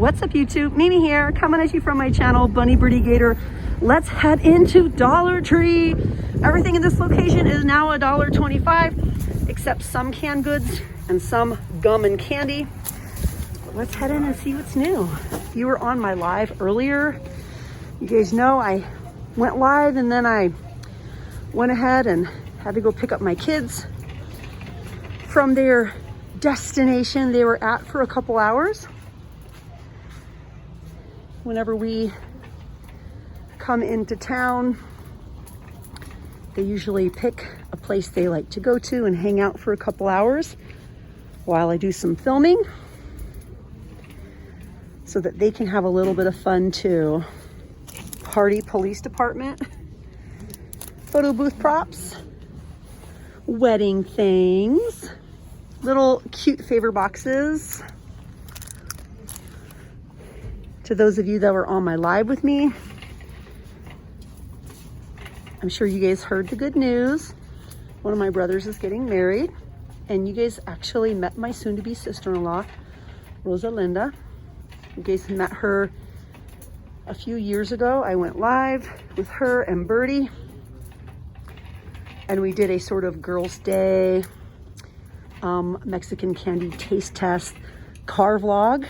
What's up YouTube? Mimi here, coming at you from my channel, Bunny Birdy Gator. Let's head into Dollar Tree. Everything in this location is now $1.25, except some canned goods and some gum and candy. But let's head in and see what's new. If you were on my live earlier, you guys know I went live and then I went ahead and had to go pick up my kids from their destination they were at for a couple hours. Whenever we come into town, they usually pick a place they like to go to and hang out for a couple hours while I do some filming so that they can have a little bit of fun too. Party police department, photo booth props, wedding things, little cute favor boxes. To those of you that were on my live with me, I'm sure you guys heard the good news. One of my brothers is getting married, and you guys actually met my soon-to-be sister-in-law, Rosalinda. You guys met her a few years ago. I went live with her and Birdy, and we did a sort of Girls' Day Mexican candy taste test car vlog.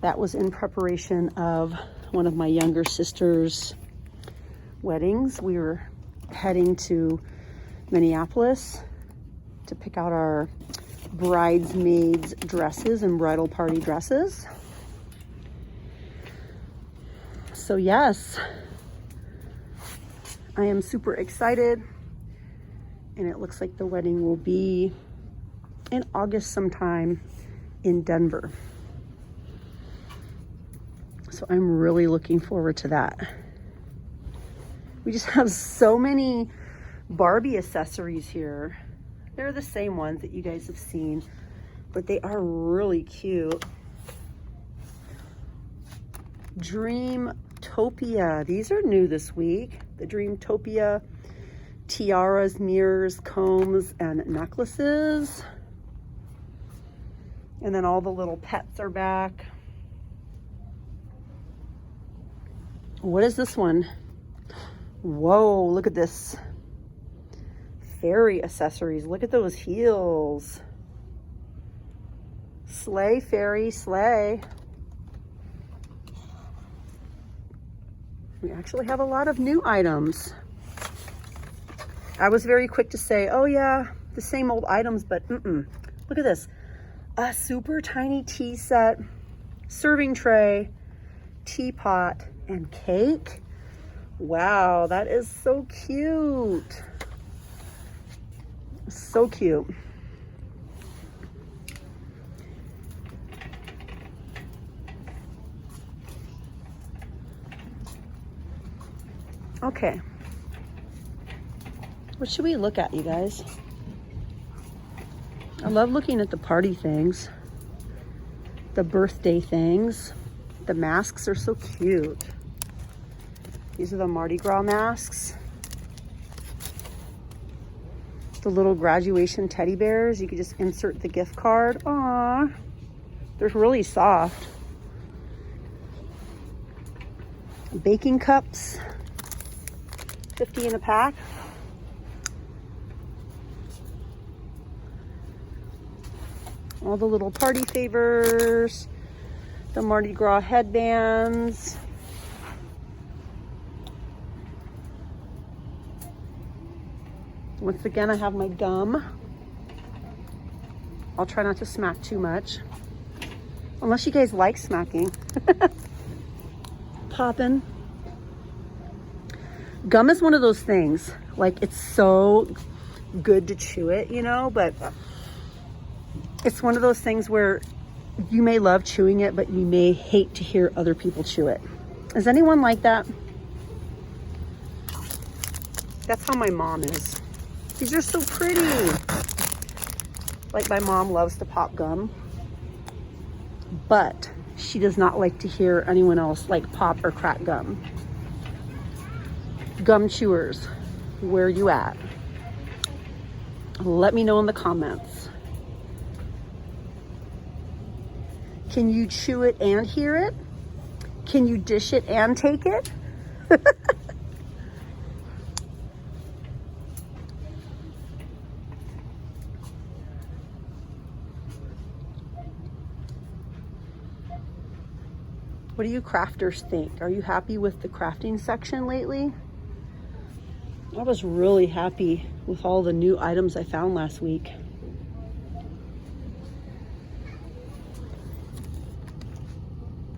That was in preparation of one of my younger sister's weddings. We were heading to Minneapolis to pick out our bridesmaids dresses and bridal party dresses. So yes, I am super excited, and it looks like the wedding will be in August sometime in Denver. So I'm really looking forward to that. We just have so many Barbie accessories here. They're the same ones that you guys have seen, but they are really cute. Dreamtopia, these are new this week. The Dreamtopia tiaras, mirrors, combs, and necklaces. And then all the little pets are back. What is this one? Whoa, look at this. Fairy accessories. Look at those heels. Slay, fairy, slay. We actually have a lot of new items. I was very quick to say, oh yeah, the same old items, but look at this. A super tiny tea set, serving tray, teapot, and cake. Wow, that is so cute. So cute. Okay. What should we look at, you guys? I love looking at the party things, the birthday things. The masks are so cute. These are the Mardi Gras masks. The little graduation teddy bears. You could just insert the gift card. Aww. They're really soft. Baking cups. 50 in a pack. All the little party favors. The Mardi Gras headbands. Once again, I have my gum. I'll try not to smack too much. Unless you guys like smacking. Poppin'. Gum is one of those things, like it's so good to chew it, you know, but it's one of those things where you may love chewing it, but you may hate to hear other people chew it. Is anyone like that? That's how my mom is. These are so pretty. Like my mom loves to pop gum, but she does not like to hear anyone else like pop or crack gum. Gum chewers, where you at? Let me know in the comments. Can you chew it and hear it? Can you dish it and take it? What do you crafters think? Are you happy with the crafting section lately? I was really happy with all the new items I found last week.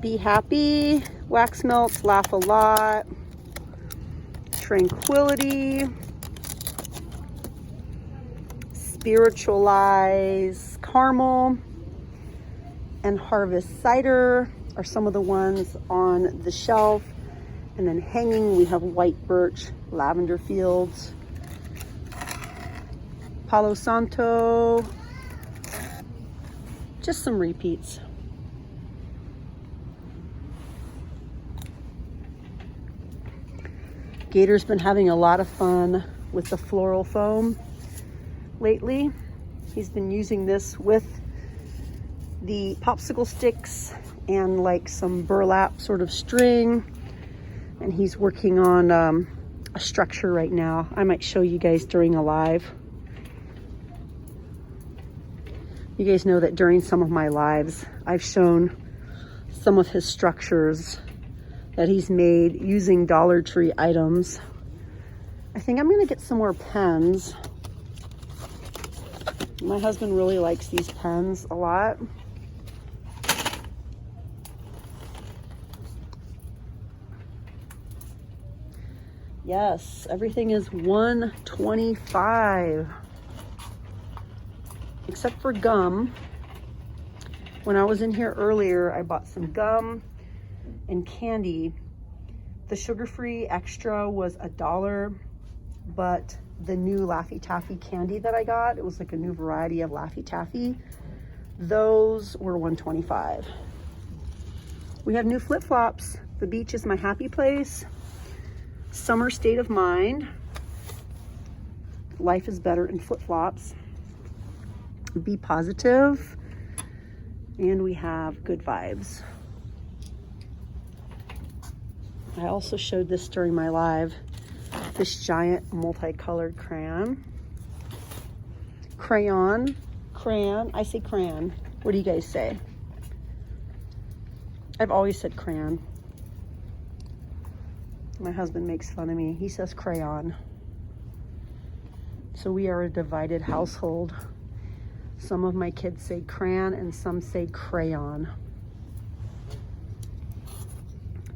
Be happy, wax melts, laugh a lot, tranquility, spiritualize, caramel, and harvest cider are some of the ones on the shelf. And then hanging, we have white birch, lavender fields, Palo Santo, just some repeats. Gator's been having a lot of fun with the floral foam lately. He's been using this with the popsicle sticks and like some burlap sort of string. And he's working on a structure right now. I might show you guys during a live. You guys know that during some of my lives, I've shown some of his structures that he's made using Dollar Tree items. I think I'm gonna get some more pens. My husband really likes these pens a lot. Yes, everything is $1.25. Except for gum. When I was in here earlier, I bought some gum and candy. The sugar-free extra was $1, but the new Laffy Taffy candy that I got, it was like a new variety of Laffy Taffy, those were $1.25. We have new flip-flops. The beach is my happy place. Summer state of mind. Life is better in flip-flops. Be positive. And we have good vibes. I also showed this during my live. This giant multicolored crayon. Crayon. I say crayon. What do you guys say? I've always said crayon. My husband makes fun of me. He says crayon. So we are a divided household. Some of my kids say crayon and some say crayon.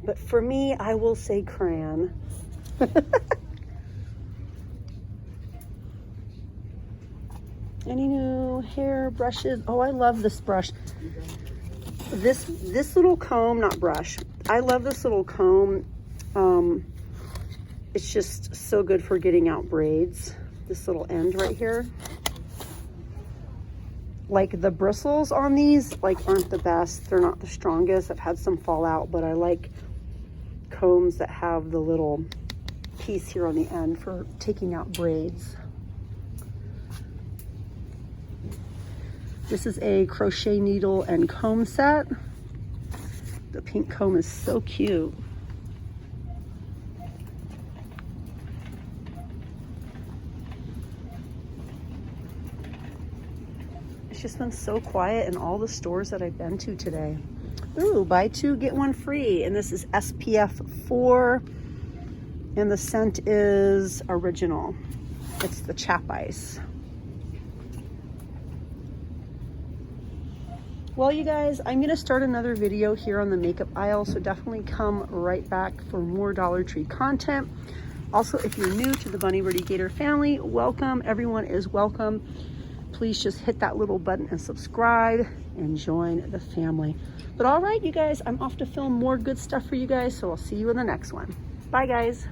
But for me, I will say crayon. Any new hair brushes? Oh, I love this brush. This little comb, not brush. I love this little comb. It's just so good for getting out braids. This little end right here. Like the bristles on these aren't the best. They're not the strongest. I've had some fall out, but I like combs that have the little piece here on the end for taking out braids. This is a crochet needle and comb set. The pink comb is so cute. It's just been so quiet in all the stores that I've been to today. Ooh, buy two, get one free. And this is SPF 4. And the scent is original. It's the Chap Ice. Well, you guys, I'm gonna start another video here on the makeup aisle, so definitely come right back for more Dollar Tree content. Also, if you're new to the Bunny Birdy Gator family, welcome. Everyone is welcome. Please just hit that little button and subscribe and join the family. But all right, you guys, I'm off to film more good stuff for you guys, so I'll see you in the next one. Bye, guys.